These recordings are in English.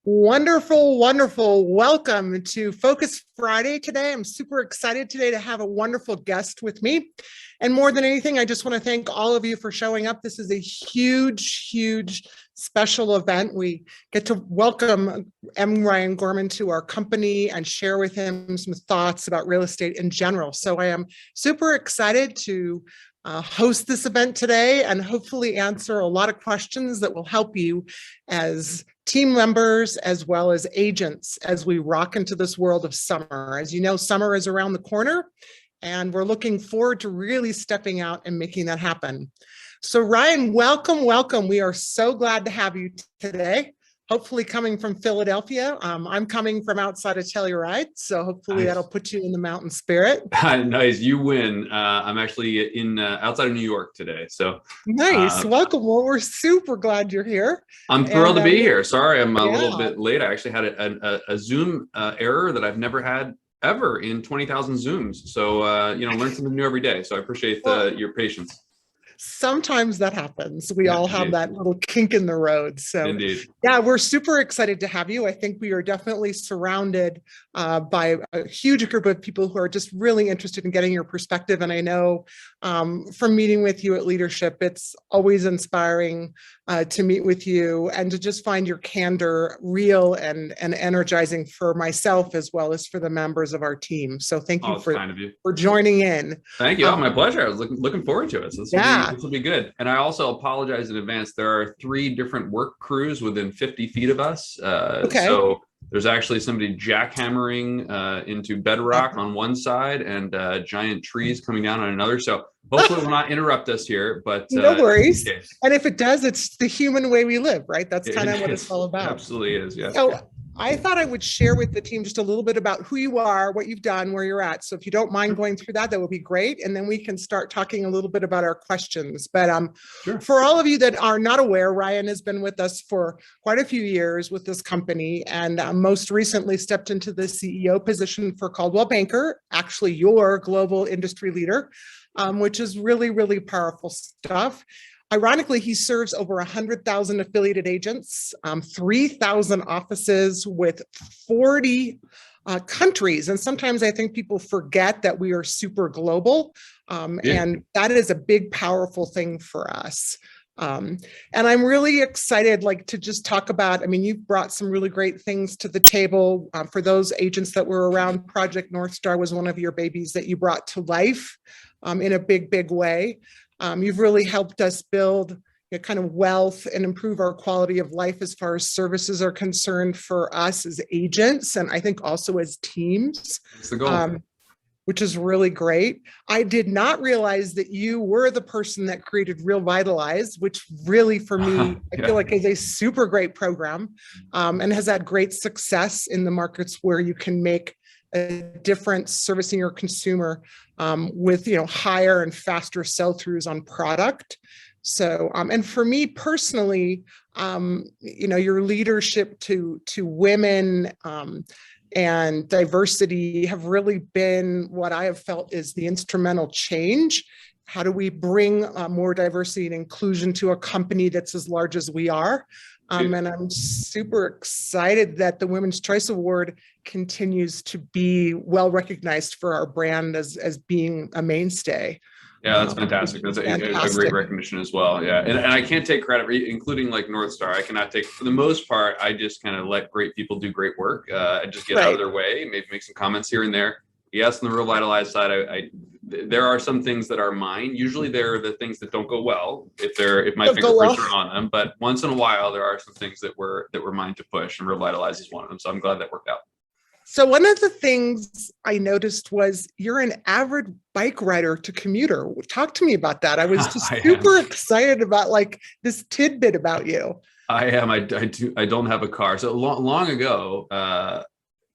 Wonderful, wonderful. Welcome to Focus Friday today. I'm super excited today to have a wonderful guest with me. And more than anything, I just want to thank all of you for showing up. This is a huge, huge special event. We get to welcome Ryan Gorman to our company and share with him some thoughts about real estate in general. So I am super excited to host this event today and hopefully answer a lot of questions that will help you as team members as well as agents as we rock into this world of summer. As you know, summer is around the corner and we're looking forward to really stepping out and making that happen. So Ryan, welcome, welcome. We are so glad to have you today. Hopefully coming from Philadelphia. I'm coming from outside of Telluride, so hopefully Nice. that'll put you in the mountain spirit. Nice, you win. I'm actually in outside of New York today, so Nice, uh, welcome. Well, we're super glad you're here. I'm thrilled And to be here. Sorry, I'm a little yeah, bit late. I actually had a Zoom error that I've never had ever in 20,000 Zooms. So learn something new every day. So I appreciate well, your patience. sometimes that happens. We Yeah, all have indeed, that little kink in the road. So indeed. yeah, we're super excited to have you. I think we are definitely surrounded by a huge group of people who are just really interested in getting your perspective. And I know from meeting with you at Leadership, it's always inspiring to meet with you and to just find your candor real and energizing for myself as well as for the members of our team. So thank Oh, you it's kind of you. for joining in. Thank you. Oh, my pleasure. I was looking forward to it. So Yeah. this will be good. And I also apologize in advance. There are 3 different work crews within 50 feet of us. Okay. So there's actually somebody jackhammering into bedrock on one side and giant trees coming down on another. So hopefully it will not interrupt us here, but No in worries. case. And if it does, it's the human way we live, right? That's kind of what it's It all about. absolutely is. Yes. So I thought I would share with the team just a little bit about who you are, what you've done, where you're at. So if you don't mind going through that, that would be great. And then we can start talking a little bit about our questions. But Sure. for all of you that are not aware, Ryan has been with us for quite a few years with this company and most recently stepped into the CEO position for Coldwell Banker, actually your global industry leader, which is really, really powerful stuff. Ironically, he serves over 100,000 affiliated agents, 3,000 offices with 40 countries. And sometimes I think people forget that we are super global. Yeah. And that is a big, powerful thing for us. And I'm really excited to just talk about, I mean, you've brought some really great things to the table. For those agents that were around, Project North Star was one of your babies that you brought to life in a big, big way. You've really helped us build kind of wealth and improve our quality of life as far as services are concerned for us as agents and I think also as teams, That's the goal. which is really great. I did not realize that you were the person that created Real Vitalize, which really for me, I feel like is a super great program and has had great success in the markets where you can make a difference servicing your consumer with higher and faster sell-throughs on product. So and for me personally, your leadership to women and diversity have really been what I have felt is the instrumental change. How do we bring more diversity and inclusion to a company that's as large as we are? And I'm super excited that the Women's Choice Award continues to be well recognized for our brand as being a mainstay. Yeah, that's fantastic. That's a great recognition as well. Yeah. And I can't take credit, including like North Star. I cannot take, for the most part, I just kind of let great people do great work and just get out of their way, maybe make some comments here and there. Yes, on the Real Vitalize side, there are some things that are mine. Usually they're the things that don't go well if my fingerprints are on them. But once in a while, there are some things that were mine to push, and Real Vitalize is one of them. So I'm glad that worked out. So one of the things I noticed was you're an avid bike rider to commuter. Talk to me about that. I was just super excited about this tidbit about you. I am. I don't have a car. So long ago,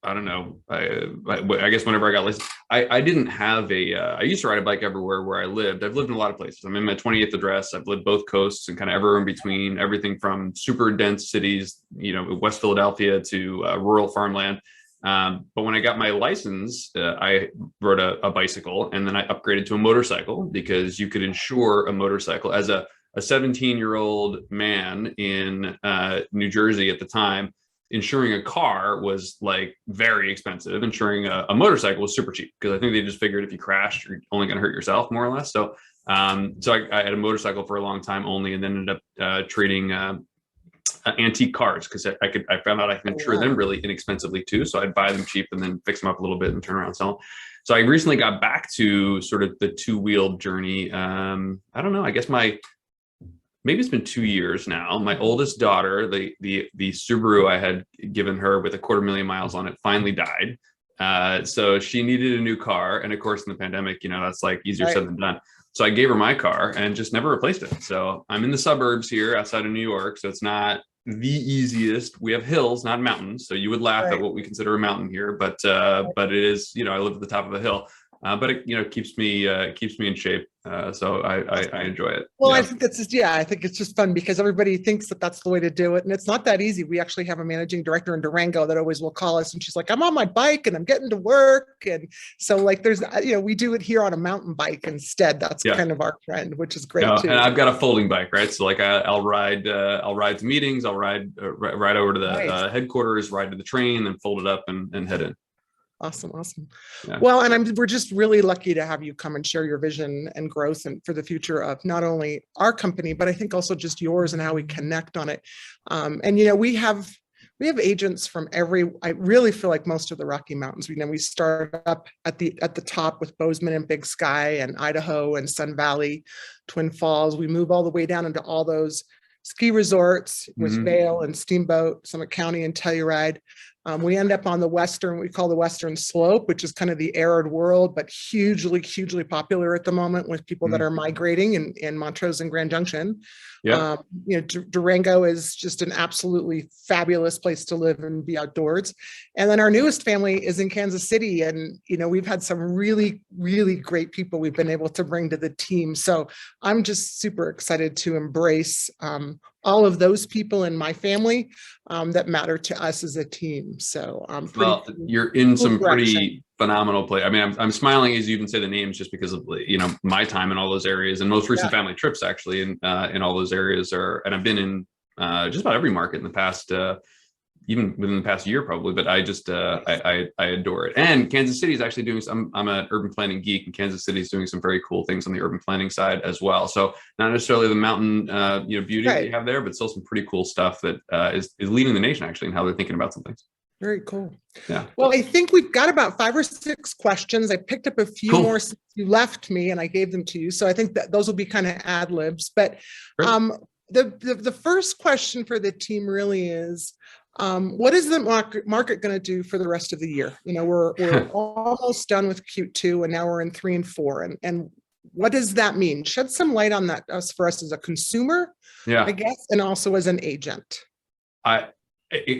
I don't know. I guess whenever I got licensed, I didn't have I used to ride a bike everywhere where I lived. I've lived in a lot of places. I'm in my 28th address. I've lived both coasts and kind of everywhere in between, everything from super dense cities, West Philadelphia to rural farmland. But when I got my license, I rode a bicycle and then I upgraded to a motorcycle because you could insure a motorcycle as a 17-year-old man in New Jersey at the time. insuring a car was like very expensive. Insuring a motorcycle was super cheap because I think they just figured if you crashed, you're only going to hurt yourself more or less. So, I had a motorcycle for a long time only, and then ended up trading antique cars because I found out I can insure them really inexpensively too. So I'd buy them cheap and then fix them up a little bit and turn around and sell them. So I recently got back to sort of the two-wheeled journey. I don't know. I guess maybe it's been 2 years now. My oldest daughter, the Subaru I had given her with 250,000 miles on it, finally died. So she needed a new car, and of course, in the pandemic, that's like easier said than done. So I gave her my car and just never replaced it. So I'm in the suburbs here outside of New York. So it's not the easiest. We have hills, not mountains. So you would laugh at what we consider a mountain here, but it is, I live at the top of a hill. But it keeps me in shape. So I enjoy it. Well, I think that's just, I think it's just fun because everybody thinks that that's the way to do it. And it's not that easy. We actually have a managing director in Durango that always will call us and she's like, I'm on my bike and I'm getting to work. And so like, there's, we do it here on a mountain bike instead. That's kind of our trend, which is great too. And I've got a folding bike, right? So like I'll ride to meetings. I'll ride over to the headquarters, ride to the train, then fold it up and head in. Awesome. Yeah. Well, and we're just really lucky to have you come and share your vision and growth and for the future of not only our company, but I think also just yours and how we connect on it. And we have agents from I really feel like most of the Rocky Mountains. We start up at the top with Bozeman and Big Sky and Idaho and Sun Valley, Twin Falls. We move all the way down into all those ski resorts with Vail and Steamboat, Summit County and Telluride. We end up on the we call the Western Slope, which is kind of the arid world, but hugely popular at the moment with people that are migrating in Montrose and Grand Junction. Yeah. Durango is just an absolutely fabulous place to live and be outdoors. And then our newest family is in Kansas City. And, we've had some really, really great people we've been able to bring to the team. So I'm just super excited to embrace all of those people in my family that matter to us as a team. So you're in some pretty phenomenal place. I mean, I'm smiling as you even say the names just because of my time in all those areas and most recent family trips actually in all those areas and I've been in just about every market in the past even within the past year probably, but I just I adore it. And Kansas City is actually doing I'm an urban planning geek, and Kansas City is doing some very cool things on the urban planning side as well. So not necessarily the mountain beauty that you have there, but still some pretty cool stuff that is leading the nation actually in how they're thinking about some things. Very cool. Yeah. Well, I think we've got about 5 or 6 questions. I picked up a few more since you left me and I gave them to you. So I think that those will be kind of ad libs. But the first question for the team really is, what is the market going to do for the rest of the year? We're almost done with Q2 and now we're in 3 and 4. And what does that mean? Shed some light on that for us as a consumer, I guess, and also as an agent.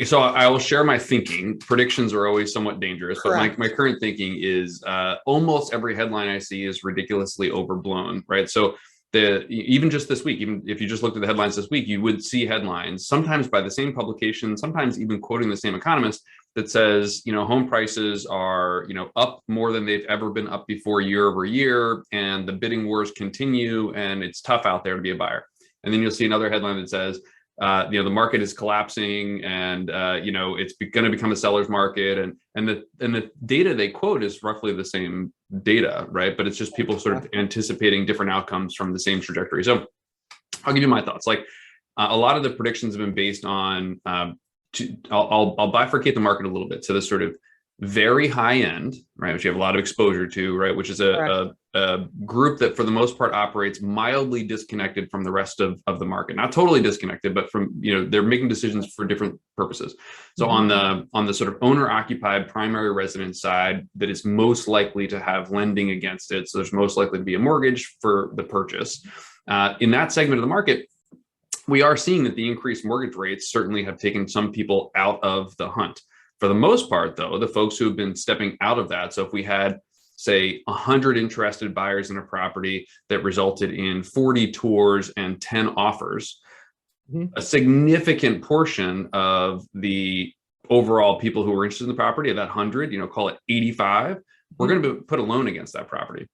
So I will share my thinking. Predictions are always somewhat dangerous, but my current thinking is almost every headline I see is ridiculously overblown, right? So even just this week, even if you just looked at the headlines this week, you would see headlines, sometimes by the same publication, sometimes even quoting the same economist that says, home prices are, up more than they've ever been up before year over year, and the bidding wars continue, and it's tough out there to be a buyer. And then you'll see another headline that says, the market is collapsing and, it's going to become a seller's market. And the data they quote is roughly the same data, right? But it's just people sort of anticipating different outcomes from the same trajectory. So I'll give you my thoughts. Like a lot of the predictions have been based on, I'll bifurcate the market a little bit. So this sort of very high end, right, which you have a lot of exposure to, right, which is a group that for the most part operates mildly disconnected from the rest of the market. Not totally disconnected, but from, they're making decisions for different purposes. So on the sort of owner occupied primary residence side, that is most likely to have lending against it. So there's most likely to be a mortgage for the purchase. In that segment of the market, we are seeing that the increased mortgage rates certainly have taken some people out of the hunt. For the most part, though, the folks who have been stepping out of that, so if we had, say, 100 interested buyers in a property that resulted in 40 tours and 10 offers, a significant portion of the overall people who were interested in the property, of that 100, call it 85, we're going to put a loan against that property.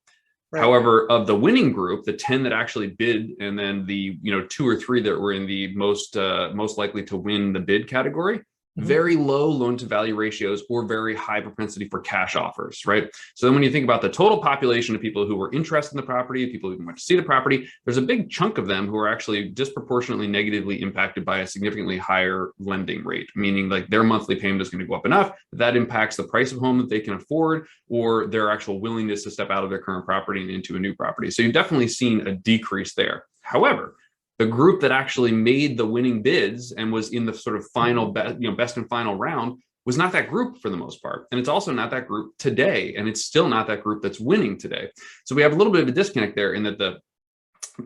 Right. However, of the winning group, the 10 that actually bid, and then the 2 or 3 that were in the most likely to win the bid category, very low loan to value ratios, or very high propensity for cash offers, right? So then when you think about the total population of people who were interested in the property, people who went to see the property, there's a big chunk of them who are actually disproportionately negatively impacted by a significantly higher lending rate, meaning like their monthly payment is going to go up enough that impacts the price of home that they can afford, or their actual willingness to step out of their current property and into a new property. So you've definitely seen a decrease there. However, the group that actually made the winning bids and was in the sort of final, best and final round was not that group for the most part. And it's also not that group today. And it's still not that group that's winning today. So we have a little bit of a disconnect there in that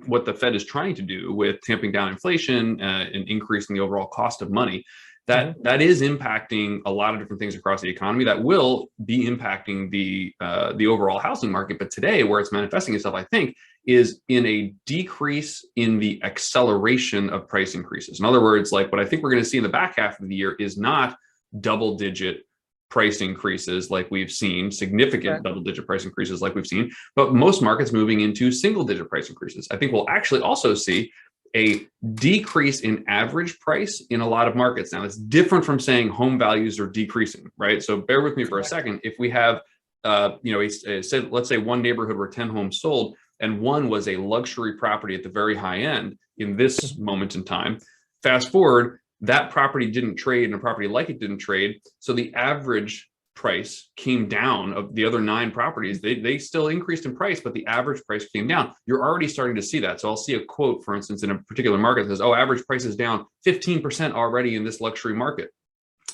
what the Fed is trying to do with tamping down inflation and increasing the overall cost of money, that is impacting a lot of different things across the economy that will be impacting the overall housing market. But today, where it's manifesting itself, I think, is in a decrease in the acceleration of price increases. In other words, like what I think we're going to see in the back half of the year is not double-digit price increases like we've seen, significant double-digit price increases like we've seen, but most markets moving into single-digit price increases. I think we'll actually also see a decrease in average price in a lot of markets. Now, it's different from saying home values are decreasing, right? So bear with me for a second. If we have, let's say one neighborhood where 10 homes sold, and one was a luxury property at the very high end in this moment in time, fast forward, that property didn't trade and a property like it didn't trade. So the average price came down of the other 9 properties. They still increased in price, but the average price came down. You're already starting to see that. So I'll see a quote, for instance, in a particular market that says, oh, average price is down 15% already in this luxury market.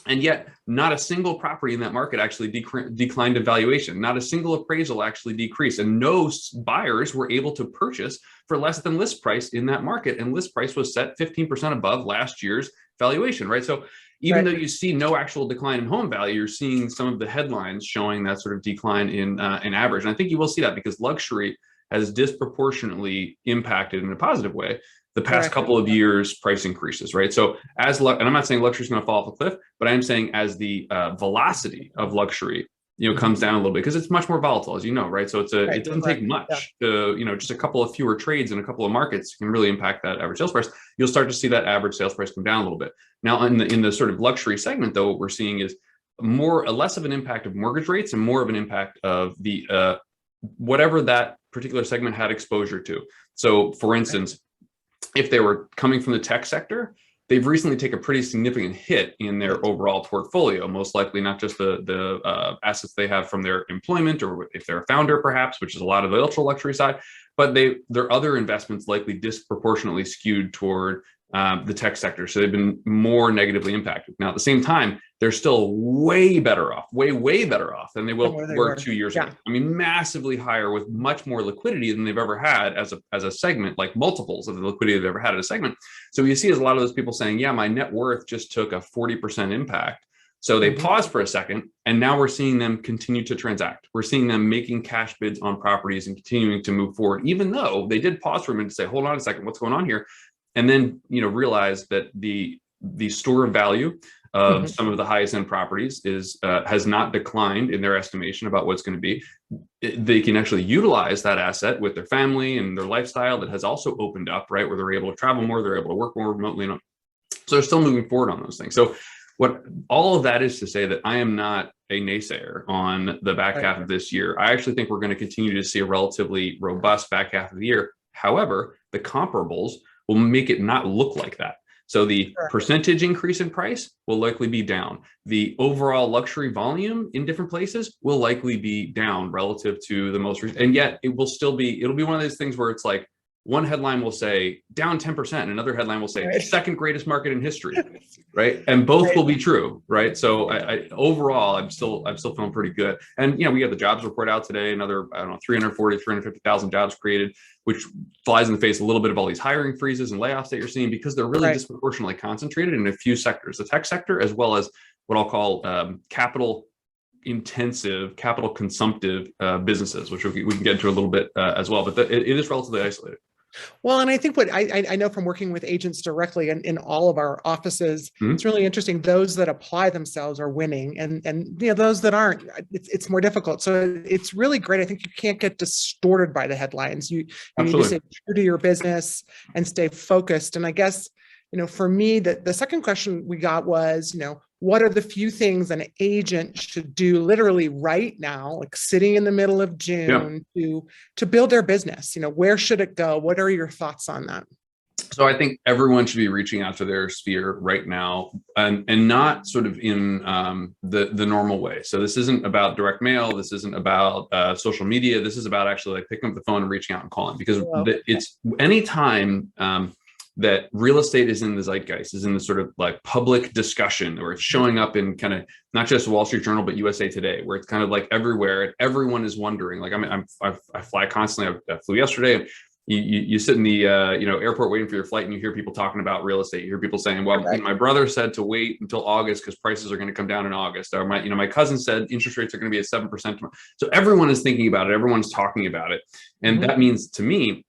And yet not a single property in that market actually declined in valuation. Not a single appraisal actually decreased. And no buyers were able to purchase for less than list price in that market. And list price was set 15% above last year's valuation, right? So even though you see no actual decline in home value, you're seeing some of the headlines showing that sort of decline in average. And I think you will see that because luxury has disproportionately impacted in a positive way the past couple of years price increases, right? So and I'm not saying luxury is going to fall off a cliff, but I am saying as the velocity of luxury, comes down a little bit because it's much more volatile, as you know, right? So it doesn't take much to, just a couple of fewer trades in a couple of markets can really impact that average sales price. You'll start to see that average sales price come down a little bit. Now, in the sort of luxury segment, though, what we're seeing is less of an impact of mortgage rates and more of an impact of the whatever that particular segment had exposure to. So, for instance, if they were coming from the tech sector, they've recently taken a pretty significant hit in their overall portfolio, most likely not just the assets they have from their employment, or if they're a founder, perhaps, which is a lot of the ultra luxury side, but their other investments likely disproportionately skewed toward the tech sector. So they've been more negatively impacted. Now, at the same time, they're still way better off, way better off than they were 2 years ago. I mean, massively higher with much more liquidity than they've ever had as a segment, like multiples of the liquidity they've ever had at a segment. So you see, as a lot of those people saying, yeah, my net worth just took a 40% impact. So they paused for a second, and now we're seeing them continue to transact. We're seeing them making cash bids on properties and continuing to move forward, even though they did pause for a minute to say, hold on a second, what's going on here? And then, realize that the store of value of some of the highest end properties has not declined in their estimation about what's going to be. They can actually utilize that asset with their family and their lifestyle that has also opened up, right? Where they're able to travel more, they're able to work more remotely. So they're still moving forward on those things. So what all of that is to say that I am not a naysayer on the back half of this year. I actually think we're going to continue to see a relatively robust back half of the year. However, the comparables will make it not look like that. So the percentage increase in price will likely be down. The overall luxury volume in different places will likely be down relative to the most recent. And yet it will still be, it'll be one of those things where it's like one headline will say down 10%, and another headline will say second greatest market in history, right? And both will be true, right? So overall, I'm still feeling pretty good. And we have the jobs report out today, another 350,000 jobs created, which flies in the face a little bit of all these hiring freezes and layoffs that you're seeing because they're really disproportionately concentrated in a few sectors, the tech sector, as well as what I'll call capital intensive, capital consumptive businesses, which we can get into a little bit as well, but it is relatively isolated. Well, and I think what I know from working with agents directly in all of our offices, it's really interesting. Those that apply themselves are winning, and those that aren't, it's more difficult. So it's really great. I think you can't get distorted by the headlines. You need to stay true to your business and stay focused. And I guess For me, the second question we got was, what are the few things an agent should do literally right now, like sitting in the middle of June to build their business? Where should it go? What are your thoughts on that? So I think everyone should be reaching out to their sphere right now, and not sort of in the normal way. So this isn't about direct mail. This isn't about social media. This is about actually like picking up the phone and reaching out and calling, because it's anytime that real estate is in the zeitgeist, is in the sort of like public discussion, or it's showing up in kind of not just Wall Street Journal, but USA Today, where it's kind of like everywhere and everyone is wondering. Like I fly constantly. I flew yesterday, and you sit in the airport waiting for your flight, and you hear people talking about real estate. You hear people saying, well, my brother said to wait until August because prices are going to come down in August. Or my cousin said interest rates are going to be at 7%. So everyone is thinking about it. Everyone's talking about it. And that means, to me,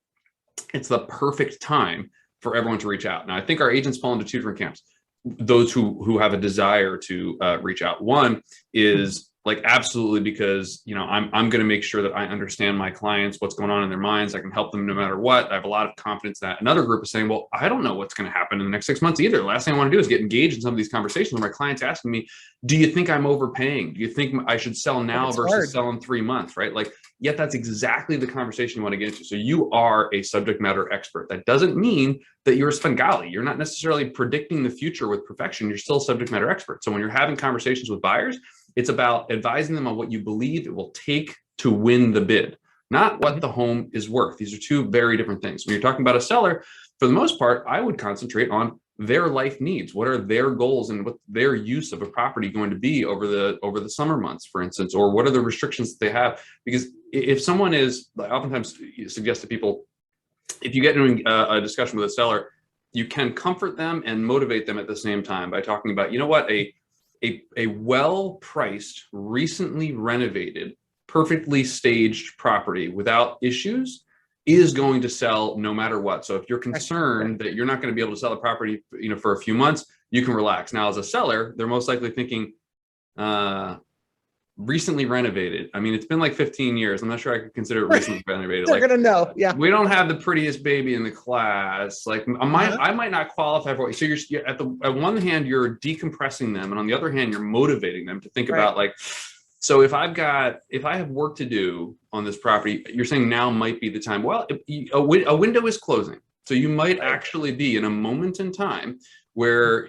it's the perfect time for everyone to reach out. Now, I think our agents fall into two different camps. Those who have a desire to reach out. One is like, absolutely, because I'm going to make sure that I understand my clients, what's going on in their minds. I can help them no matter what. I have a lot of confidence that. Another group is saying, well, I don't know what's going to happen in the next 6 months either. The last thing I want to do is get engaged in some of these conversations where my clients asking me, do you think I'm overpaying? Do you think I should sell now versus sell in 3 months? Right? Like, yet that's exactly the conversation you want to get into. So you are a subject matter expert. That doesn't mean that you're a Svengali. You're not necessarily predicting the future with perfection. You're still a subject matter expert. So when you're having conversations with buyers, it's about advising them on what you believe it will take to win the bid, not what the home is worth. These are two very different things. When you're talking about a seller, for the most part, I would concentrate on their life needs. What are their goals and what their use of a property going to be over the summer months, for instance, or what are the restrictions that they have? Because if someone is, I oftentimes suggest to people, if you get into a discussion with a seller, you can comfort them and motivate them at the same time by talking about, a well-priced, recently renovated, perfectly staged property without issues is going to sell no matter what. So if you're concerned that you're not going to be able to sell the property, for a few months, you can relax. Now, as a seller, they're most likely thinking, recently renovated. I mean, it's been like 15 years. I'm not sure I could consider it recently renovated. They're gonna know. Yeah. We don't have the prettiest baby in the class. Like I might not qualify for it. So you're at one hand, you're decompressing them. And on the other hand, you're motivating them to think about like, so if I have work to do on this property, you're saying now might be the time. Well, a window is closing. So you might actually be in a moment in time where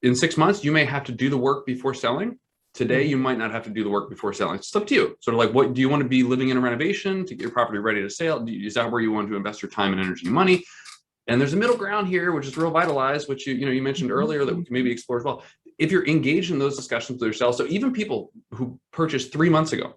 in 6 months, you may have to do the work before selling. Today, you might not have to do the work before selling. It's up to you. Sort of like, what do you want to be living in a renovation to get your property ready to sell? Is that where you want to invest your time and energy and money? And there's a middle ground here, which is real vitalized, which you mentioned earlier that we can maybe explore as well. If you're engaged in those discussions with yourself, so even people who purchased 3 months ago,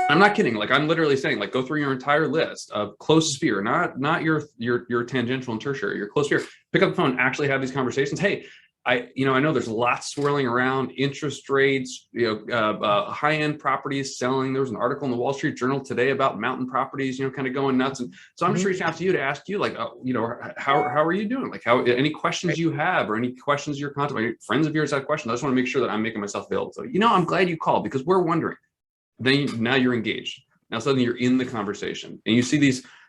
I'm not kidding. Like, I'm literally saying, like, go through your entire list of close sphere, not your tangential and tertiary, your close sphere. Pick up the phone, actually have these conversations. Hey, I know there's lots swirling around, interest rates, high-end properties selling. There was an article in the Wall Street Journal today about mountain properties, kind of going nuts. And so I'm just reaching out to you to ask you, like, how are you doing? Like, any questions you have, or any questions you're contemplating, friends of yours have questions. I just want to make sure that I'm making myself available. So, I'm glad you called, because we're wondering. Now you're engaged. Now suddenly you're in the conversation, and you see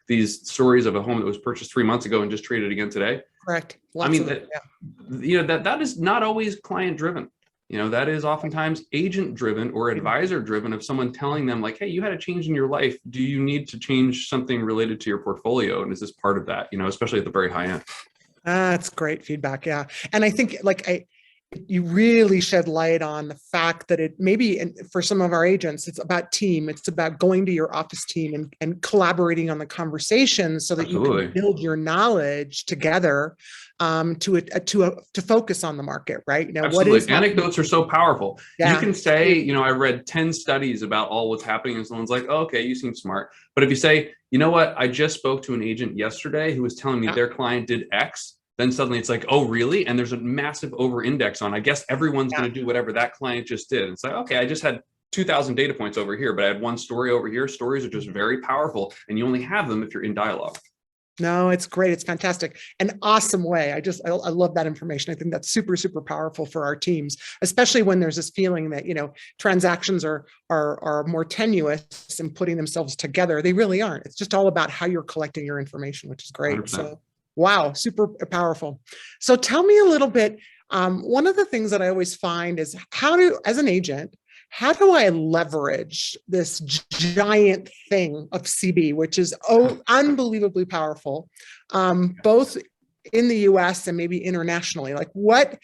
these stories of a home that was purchased 3 months ago and just traded again today. Correct. That is not always client driven. That is oftentimes agent driven or advisor driven, of someone telling them like, hey, you had a change in your life. Do you need to change something related to your portfolio? And is this part of that, especially at the very high end? That's great feedback. Yeah. And I think you really shed light on the fact that it maybe, and for some of our agents, it's about team. It's about going to your office team and collaborating on the conversations so that you can build your knowledge together to focus on the market, right? Absolutely. Anecdotes are so powerful. Yeah. You can say, I read 10 studies about all what's happening, and someone's like, oh, okay, you seem smart. But if you say, you know what, I just spoke to an agent yesterday who was telling me their client did X, then suddenly it's like, oh, really? And there's a massive over index on, I guess everyone's going to do whatever that client just did. It's like, okay, I just had 2,000 data points over here, but I had one story over here. Stories are just very powerful, and you only have them if you're in dialogue. No, it's great. It's fantastic. An awesome way. I love that information. I think that's super, super powerful for our teams, especially when there's this feeling that, transactions are more tenuous and putting themselves together. They really aren't. It's just all about how you're collecting your information, which is great. 100%. So Wow, super powerful. So tell me a little bit. One of the things that I always find is as an agent, how do I leverage this giant thing of CB, which is unbelievably powerful, both in the US and maybe internationally? Like what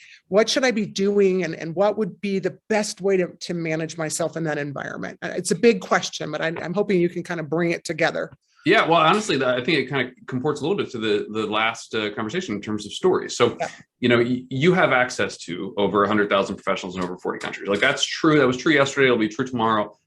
should I be doing, and what would be the best way to manage myself in that environment? It's a big question, but I'm hoping you can kind of bring it together. Yeah, well, honestly, I think it kind of comports a little bit to the last conversation in terms of stories. So, you have access to over 100,000 professionals in over 40 countries. Like that's true. That was true yesterday. It'll be true tomorrow.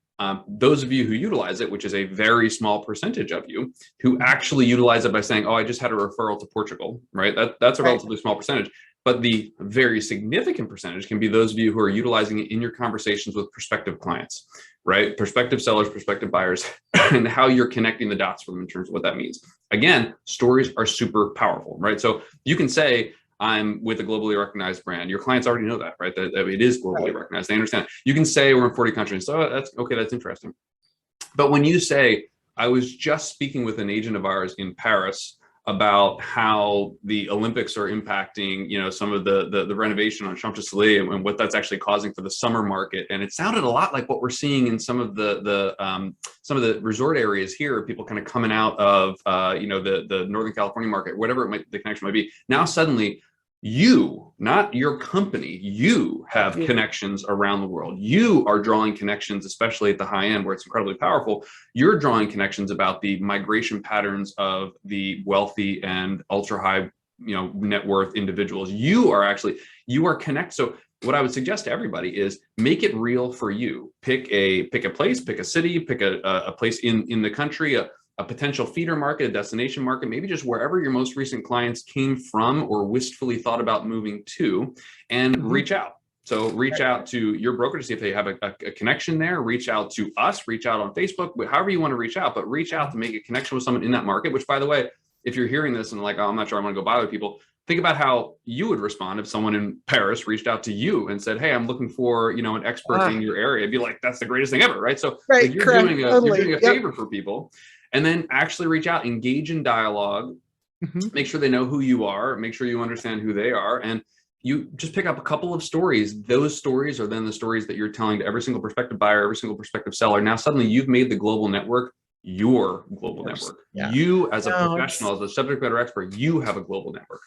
Those of you who utilize it, which is a very small percentage of you, who actually utilize it by saying, "Oh, I just had a referral to Portugal," right? That's a relatively small percentage. But the very significant percentage can be those of you who are utilizing it in your conversations with prospective clients, right? Prospective sellers, prospective buyers, and how you're connecting the dots for them in terms of what that means. Again, stories are super powerful, right? So you can say, I'm with a globally recognized brand. Your clients already know that, right? That it is globally recognized. They understand. You can say we're in 40 countries. So that's okay. That's interesting. But when you say, I was just speaking with an agent of ours in Paris about how the Olympics are impacting, some of the renovation on Champs-Élysées and what that's actually causing for the summer market. And it sounded a lot like what we're seeing in some of the resort areas here, people kind of coming out of, the Northern California market, whatever the connection might be. Now, suddenly, you, not your company, you have connections around the world. You are drawing connections, especially at the high end where it's incredibly powerful. You're drawing connections about the migration patterns of the wealthy and ultra high, net worth individuals. You are connected. So what I would suggest to everybody is make it real for you. Pick a place, pick a city, pick a place in the country, a potential feeder market, a destination market, maybe just wherever your most recent clients came from or wistfully thought about moving to, and reach out. So reach out to your broker to see if they have a connection there, reach out to us, reach out on Facebook, however you want to reach out, but reach out to make a connection with someone in that market, which, by the way, if you're hearing this and like, oh, I'm not sure I want to go bother people, think about how you would respond if someone in Paris reached out to you and said, hey, I'm looking for, an expert in your area. It'd be like, that's the greatest thing ever, right? So like, you're doing a favor for people. And then actually reach out, engage in dialogue, make sure they know who you are, make sure you understand who they are. And you just pick up a couple of stories. Those stories are then the stories that you're telling to every single prospective buyer, every single prospective seller. Now, suddenly you've made the global network your global network. Yeah. You as a professional, as a subject matter expert, you have a global network.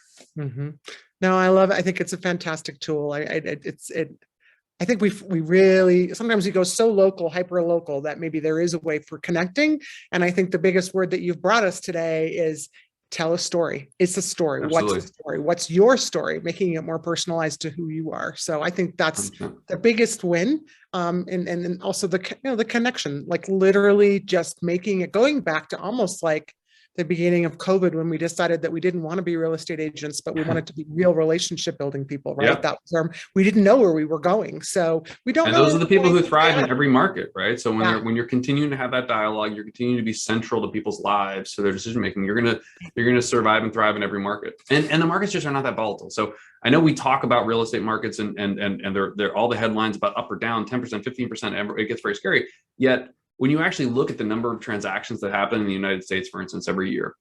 No, I love it. I think it's a fantastic tool. I think we really, sometimes we go so local, hyper local, that maybe there is a way for connecting. And I think the biggest word that you've brought us today is tell a story. It's a story. Absolutely. What's the story? What's your story? Making it more personalized to who you are. So I think that's 100%. The biggest win. And also the connection, like literally just making it, going back to almost like the beginning of COVID, when we decided that we didn't want to be real estate agents, but we wanted to be real relationship building people, right? Yeah. That was we didn't know where we were going. So we don't. And those are the people who thrive in every market, right? So when you're continuing to have that dialogue, you're continuing to be central to people's lives, to their decision making. You're gonna survive and thrive in every market. And the markets just are not that volatile. So I know we talk about real estate markets and they're all the headlines about up or down 10%, 15%. It gets very scary. Yet when you actually look at the number of transactions that happen in the United States, for instance, every year,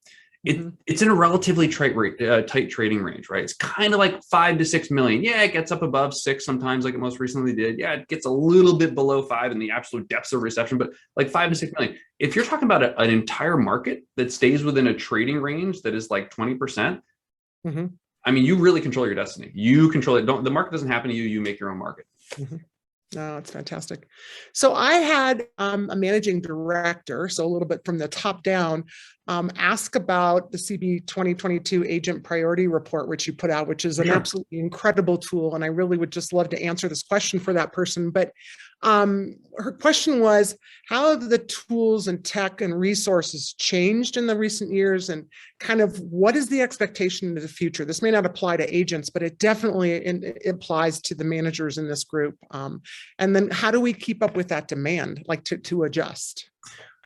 it's in a relatively tight trading range, right? It's kind of like 5 to 6 million. Yeah, it gets up above 6 sometimes, like it most recently did. Yeah, it gets a little bit below 5 in the absolute depths of recession, but like 5 to 6 million. If you're talking about an entire market that stays within a trading range that is like 20%, I mean, you really control your destiny. You control it. The market doesn't happen to you. You make your own market. No, it's fantastic. So I had a managing director, so a little bit from the top down, ask about the CB 2022 Agent Priority Report, which you put out, which is an absolutely incredible tool. And I really would just love to answer this question for that person. But her question was, how have the tools and tech and resources changed in the recent years, and kind of what is the expectation into the future? This may not apply to agents, but it definitely applies to the managers in this group. And then how do we keep up with that demand, like to adjust?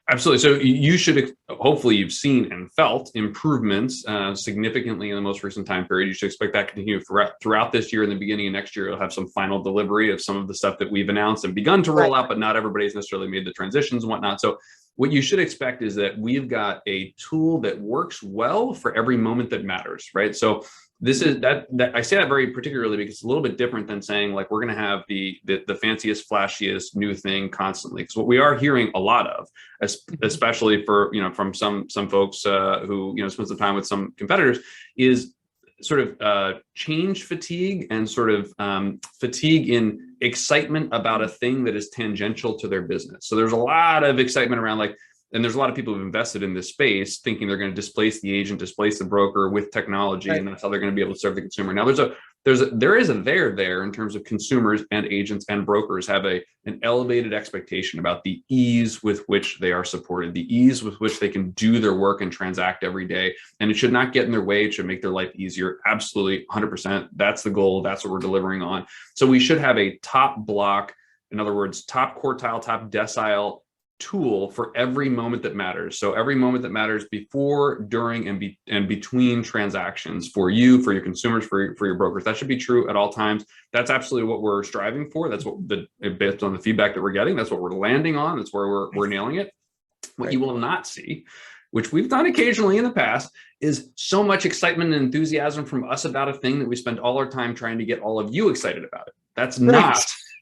Absolutely. So you should, hopefully you've seen and felt improvements significantly in the most recent time period. You should expect that to continue throughout this year and the beginning of next year. You'll have some final delivery of some of the stuff that we've announced and begun to roll out, but not everybody's necessarily made the transitions and whatnot. So what you should expect is that we've got a tool that works well for every moment that matters, right? So this is that I say that very particularly because it's a little bit different than saying like we're going to have the fanciest, flashiest new thing constantly. Because what we are hearing a lot of, especially for from some folks who spend some time with some competitors, is sort of change fatigue and sort of fatigue in excitement about a thing that is tangential to their business. So there's a lot of excitement around and there's a lot of people who've invested in this space thinking they're going to displace the agent, displace the broker with technology, right. And that's how they're going to be able to serve the consumer. Now there is a there in terms of consumers and agents and brokers have an elevated expectation about the ease with which they are supported, the ease with which they can do their work and transact every day. And it should not get in their way. It should make their life easier. Absolutely, 100%. That's the goal. That's what we're delivering on. So we should have a top block, in other words, top quartile, top decile tool for every moment that matters. So every moment that matters before, during, and between transactions for you, for your consumers, for your brokers. That should be true at all times. That's absolutely what we're striving for. That's what based on the feedback that we're getting, that's what we're landing on. That's where we're nailing it. What right. You will not see, which we've done occasionally in the past, is so much excitement and enthusiasm from us about a thing that we spend all our time trying to get all of you excited about it.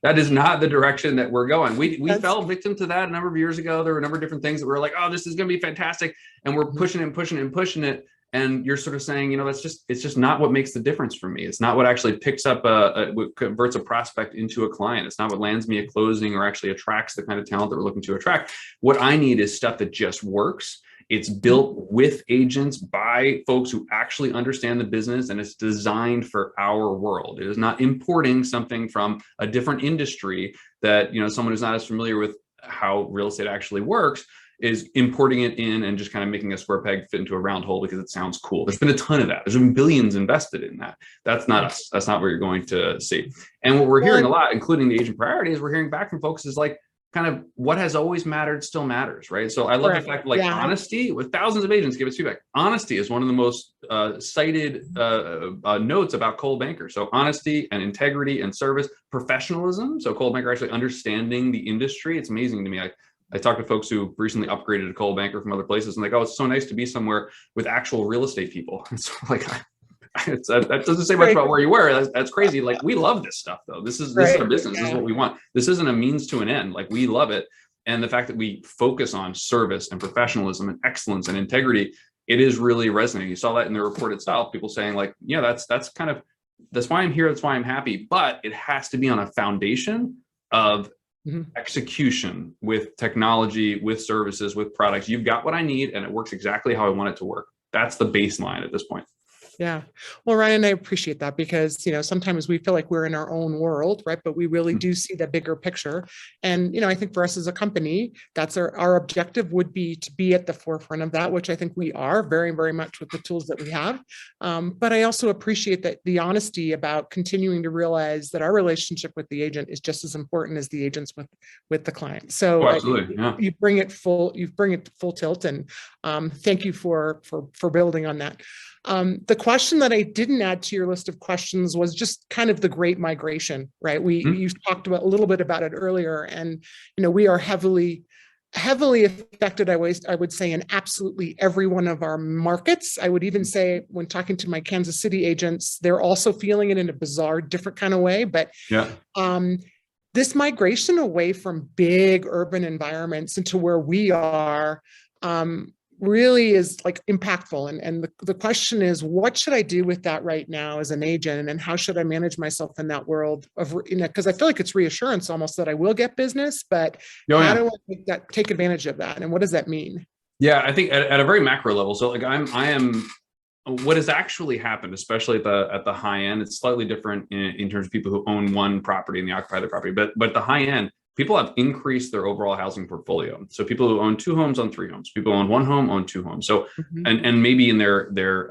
That is not the direction that we're going. We fell victim to that a number of years ago. There were a number of different things that were like, oh, this is going to be fantastic. And we're pushing it. And you're sort of saying, it's just not what makes the difference for me. It's not what actually picks up what converts a prospect into a client. It's not what lands me a closing or actually attracts the kind of talent that we're looking to attract. What I need is stuff that just works. It's built with agents by folks who actually understand the business, and it's designed for our world. It is not importing something from a different industry that, someone who's not as familiar with how real estate actually works is importing it in and just kind of making a square peg fit into a round hole because it sounds cool. There's been a ton of that. There's been billions invested in that. That's not us. That's not what you're going to see. And what we're hearing a lot, including the agent priority, is we're hearing back from folks is like, kind of what has always mattered still matters, right? So I love the fact honesty, with thousands of agents give us feedback. Honesty is one of the most cited notes about Coldwell Banker. So honesty and integrity and service, professionalism. So Coldwell Banker actually understanding the industry. It's amazing to me. I talked to folks who recently upgraded to Coldwell Banker from other places and like, oh, it's so nice to be somewhere with actual real estate people. So like, that doesn't say much about where you were. That's crazy. Like, we love this stuff though. This is our business. This is what we want. This isn't a means to an end. Like, we love it. And the fact that we focus on service and professionalism and excellence and integrity, it is really resonating. You saw that in the report itself, people saying like, yeah, that's why I'm here. That's why I'm happy. But it has to be on a foundation of execution with technology, with services, with products. You've got what I need and it works exactly how I want it to work. That's the baseline at this point. Yeah. Well, Ryan, I appreciate that because, sometimes we feel like we're in our own world, right? But we really do see the bigger picture. And, I think for us as a company, that's our objective would be to be at the forefront of that, which I think we are very, very much with the tools that we have. But I also appreciate that the honesty about continuing to realize that our relationship with the agent is just as important as the agents with the client. So absolutely. You bring it full tilt. And thank you for building on that. The question that I didn't add to your list of questions was just kind of the great migration, right? You talked about a little bit about it earlier, and we are heavily affected. I would say in absolutely every one of our markets. I would even say when talking to my Kansas City agents, they're also feeling it in a bizarre, different kind of way. But this migration away from big urban environments into where we are. Really is like impactful. And the question is, what should I do with that right now as an agent? And how should I manage myself in that world of, because I feel like it's reassurance almost that I will get business, but how do I take advantage of that? And what does that mean? Yeah, I think at a very macro level. So like I am, what has actually happened, especially at the high end, it's slightly different in terms of people who own one property and they occupy the property, but the high end, people have increased their overall housing portfolio. So people who own 2 homes own 3 homes. People who own 1 home own 2 homes. So and maybe in their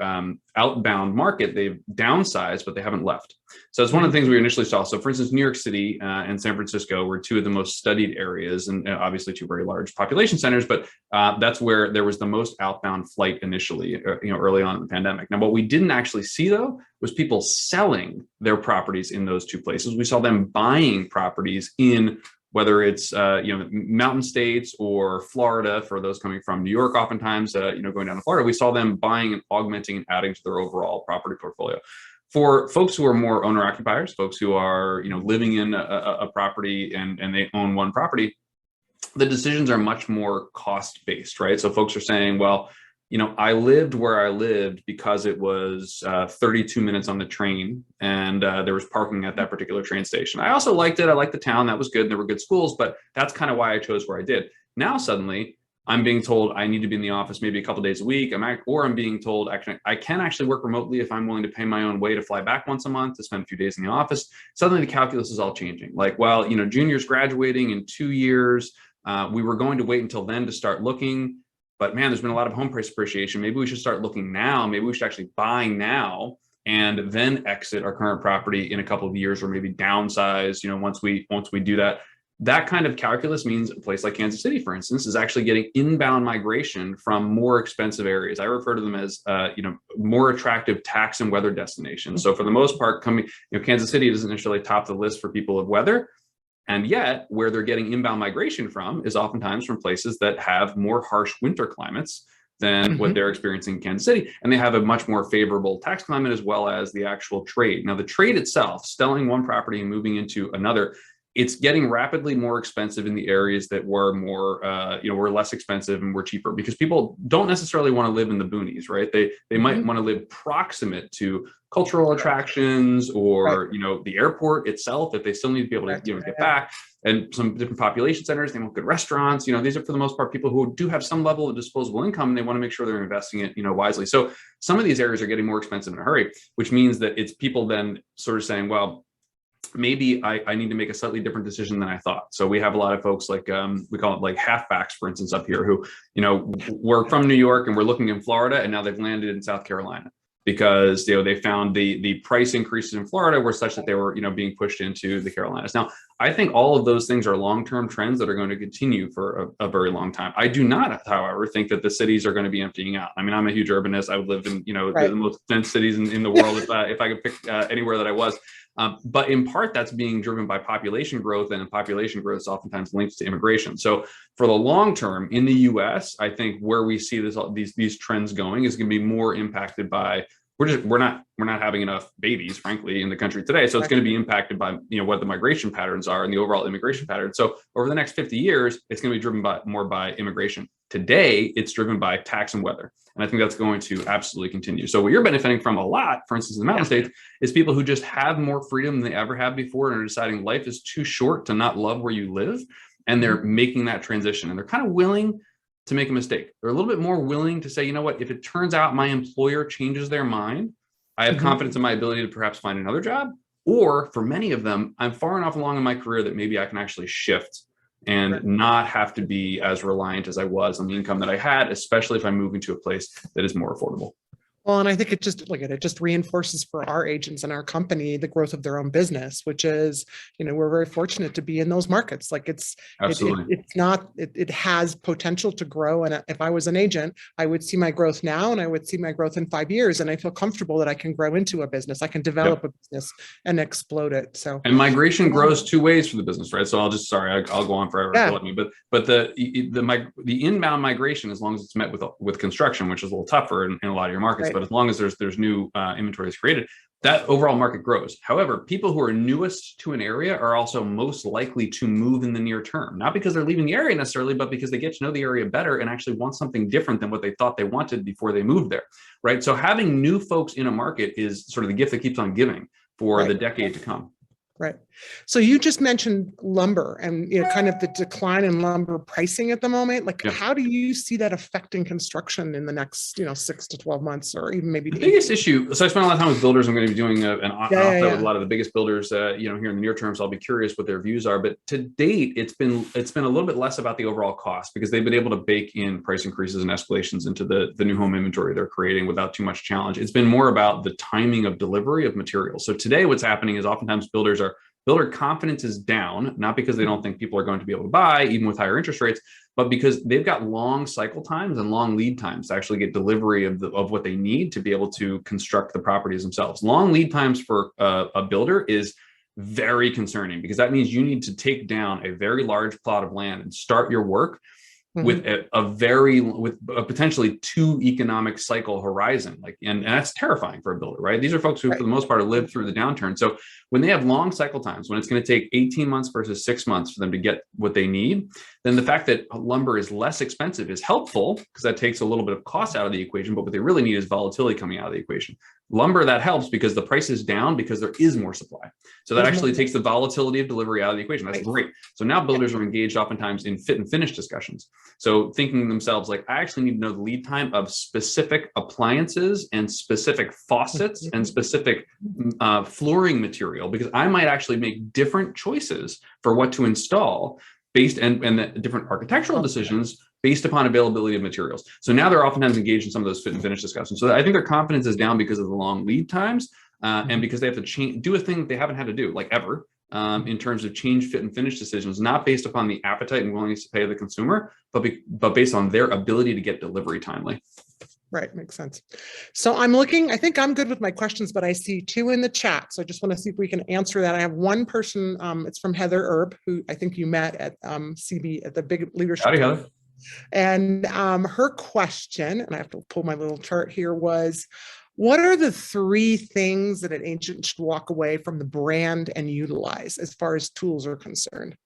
outbound market they've downsized, but they haven't left. So it's one of the things we initially saw. So for instance, New York City and San Francisco were 2 of the most studied areas, and obviously 2 very large population centers. But that's where there was the most outbound flight initially, early on in the pandemic. Now, what we didn't actually see though was people selling their properties in those 2 places. We saw them buying properties in whether it's mountain states or Florida, for those coming from New York, oftentimes going down to Florida, we saw them buying and augmenting and adding to their overall property portfolio. For folks who are more owner occupiers, folks who are living in a property and they own one property, the decisions are much more cost based, right? So folks are saying, well, I lived where I lived because it was 32 minutes on the train and there was parking at that particular train station. I also liked it. I liked the town. That was good. And there were good schools, but that's kind of why I chose where I did. Now, suddenly I'm being told I need to be in the office maybe a couple of days a week. I'm being told actually I can actually work remotely if I'm willing to pay my own way to fly back once a month to spend a few days in the office. Suddenly the calculus is all changing. Like, well, junior's graduating in 2 years. We were going to wait until then to start looking. But man, there's been a lot of home price appreciation. Maybe we should start looking now. Maybe we should actually buy now and then exit our current property in a couple of years, or maybe downsize, once we do that. That kind of calculus means a place like Kansas City, for instance, is actually getting inbound migration from more expensive areas. I refer to them as, more attractive tax and weather destinations. So for the most part, Kansas City doesn't necessarily top the list for people of weather. And yet where they're getting inbound migration from is oftentimes from places that have more harsh winter climates than what they're experiencing in Kansas City. And they have a much more favorable tax climate as well as the actual trade. Now, the trade itself, selling one property and moving into another, it's getting rapidly more expensive in the areas that were more, were less expensive and were cheaper, because people don't necessarily want to live in the boonies, right? They might want to live proximate to cultural attractions or, the airport itself, if they still need to be able to, get back, and some different population centers. They want good restaurants. These are for the most part people who do have some level of disposable income, and they want to make sure they're investing it, wisely. So some of these areas are getting more expensive in a hurry, which means that it's people then sort of saying, well, maybe I need to make a slightly different decision than I thought. So we have a lot of folks like, we call it like halfbacks, for instance, up here who, were from New York and we're looking in Florida, and now they've landed in South Carolina because, they found the price increases in Florida were such that they were, being pushed into the Carolinas. Now, I think all of those things are long-term trends that are going to continue for a very long time. I do not, however, think that the cities are going to be emptying out. I mean, I'm a huge urbanist. I would live in, the most dense cities in the world if I could pick anywhere that I was. But in part, that's being driven by population growth, and population growth is oftentimes linked to immigration. So for the long term in the U.S., I think where we see these trends going is going to be more impacted by we're not having enough babies, frankly, in the country today. So it's going to be impacted by what the migration patterns are and the overall immigration pattern. So over the next 50 years, it's going to be driven more by immigration. Today, it's driven by tax and weather. And I think that's going to absolutely continue. So what you're benefiting from a lot, for instance, in the mountain states, is people who just have more freedom than they ever have before and are deciding life is too short to not love where you live. And they're making that transition, and they're kind of willing to make a mistake. They're a little bit more willing to say, you know what, if it turns out my employer changes their mind, I have confidence in my ability to perhaps find another job. Or for many of them, I'm far enough along in my career that maybe I can actually shift and not have to be as reliant as I was on the income that I had, especially if I'm moving to a place that is more affordable. Well, and I think it just reinforces for our agents and our company the growth of their own business, which is, we're very fortunate to be in those markets. Like it has potential to grow. And if I was an agent, I would see my growth now, and I would see my growth in 5 years. And I feel comfortable that I can grow into a business. I can develop a business and explode it. So, and migration grows two ways for the business, right? So I'll go on forever. But the inbound migration, as long as it's met with construction, which is a little tougher in a lot of your markets, but as long as there's new inventory is created, that overall market grows. However, people who are newest to an area are also most likely to move in the near term, not because they're leaving the area necessarily, but because they get to know the area better and actually want something different than what they thought they wanted before they moved there, right? So having new folks in a market is sort of the gift that keeps on giving for the decade to come. Right. So you just mentioned lumber and kind of the decline in lumber pricing at the moment. Like, how do you see that affecting construction in the next 6 to 12 months, or even maybe the biggest issue? So I spent a lot of time with builders. I'm going to be doing an off-site with a lot of the biggest builders, here in the near term. So I'll be curious what their views are. But to date, it's been a little bit less about the overall cost, because they've been able to bake in price increases and escalations into the new home inventory they're creating without too much challenge. It's been more about the timing of delivery of materials. So today, what's happening is oftentimes builder confidence is down, not because they don't think people are going to be able to buy, even with higher interest rates, but because they've got long cycle times and long lead times to actually get delivery of what they need to be able to construct the properties themselves. Long lead times for a builder is very concerning, because that means you need to take down a very large plot of land and start your work with a potentially 2 economic cycle horizon. And that's terrifying for a builder, right? These are folks who, for the most part, have lived through the downturn. So when they have long cycle times, when it's going to take 18 months versus 6 months for them to get what they need, then the fact that lumber is less expensive is helpful, because that takes a little bit of cost out of the equation. But what they really need is volatility coming out of the equation. Lumber, that helps because the price is down because there is more supply. So that actually takes the volatility of delivery out of the equation. That's great. So now builders are engaged oftentimes in fit and finish discussions. So thinking to themselves, like, I actually need to know the lead time of specific appliances and specific faucets and specific flooring material, because I might actually make different choices for what to install based and the different architectural decisions based upon availability of materials. So now they're oftentimes engaged in some of those fit and finish discussions. So I think their confidence is down because of the long lead times and because they have to do a thing that they haven't had to do, like ever, in terms of change fit and finish decisions, not based upon the appetite and willingness to pay of the consumer, but based on their ability to get delivery timely. Right, makes sense. So I'm looking, I think I'm good with my questions, but I see 2 in the chat. So I just want to see if we can answer that. I have one person, it's from Heather Erb, who I think you met at CB at the Big Leadership. Howdy, Heather. And her question, and I have to pull my little chart here, was, what are the 3 things that an agent should walk away from the brand and utilize as far as tools are concerned?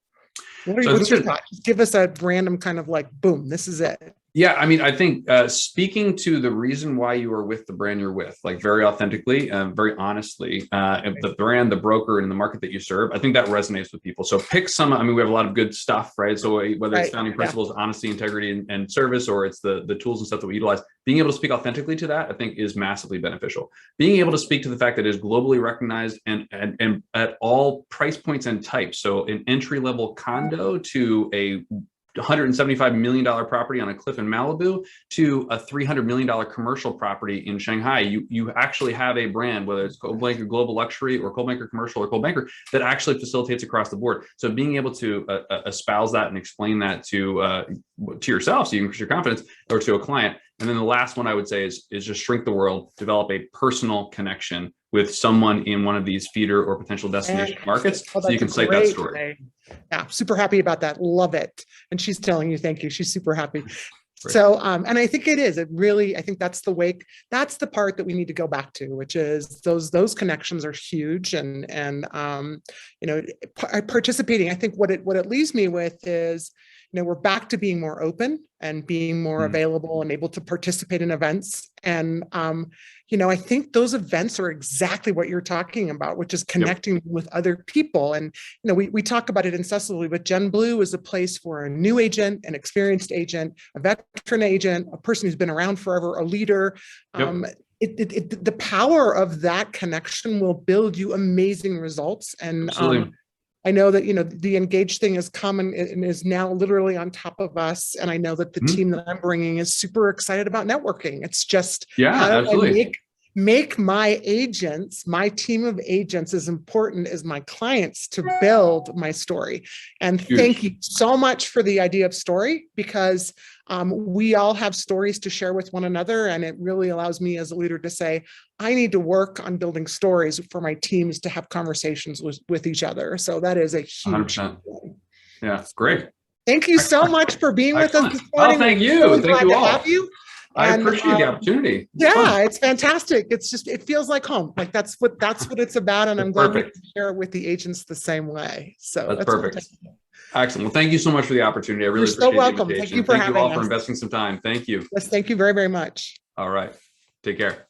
What's your thought? Just give us a random kind of like, boom, this is it. Yeah, I mean, I think speaking to the reason why you are with the brand you're with, like very authentically, very honestly, the brand, the broker, and the market that you serve, I think that resonates with people. So pick some, I mean, we have a lot of good stuff, right? So whether it's founding principles, honesty, integrity, and service, or it's the tools and stuff that we utilize, being able to speak authentically to that, I think, is massively beneficial. Being able to speak to the fact that it is globally recognized and at all price points and types. So an entry-level condo to a $175 million property on a cliff in Malibu to a $300 million commercial property in Shanghai. You actually have a brand, whether it's Coldwell Global Luxury or Coldwell Commercial or Coldwell, that actually facilitates across the board. So being able to espouse that and explain that to yourself, so you can increase your confidence, or to a client. And then the last one I would say is just shrink the world, develop a personal connection with someone in one of these feeder or potential destination markets, so you can cite that story. Yeah, super happy about that. Love it. And she's telling you, thank you. She's super happy. Right. So, and I think I think that's the part that we need to go back to, which is those connections are huge. And participating, I think what it leaves me with is, we're back to being more open and being more available and able to participate in events. And, I think those events are exactly what you're talking about, which is connecting with other people. And, we talk about it incessantly, but Gen Blue is a place for a new agent, an experienced agent, a veteran agent, a person who's been around forever, a leader. The power of that connection will build you amazing results. And I know that, the engaged thing is common and is now literally on top of us. And I know that the team that I'm bringing is super excited about networking. It's just, how do I make my agents, my team of agents, as important as my clients to build my story. And thank you so much for the idea of story, because we all have stories to share with one another. And it really allows me as a leader to say, I need to work on building stories for my teams to have conversations with each other. So that is a huge 100%. Yeah, great. Thank you so much for being with us this morning. Oh, thank you. Thank you all. Have you. I appreciate the opportunity. It's fantastic. It feels like home. Like that's what it's about. And I'm glad we can share it with the agents the same way. So that's perfect. Fantastic. Excellent. Well, thank you so much for the opportunity. I really appreciate it. You're so welcome. Thank you for having us. Thank you all for investing some time. Thank you. Yes, thank you very, very much. All right. Take care.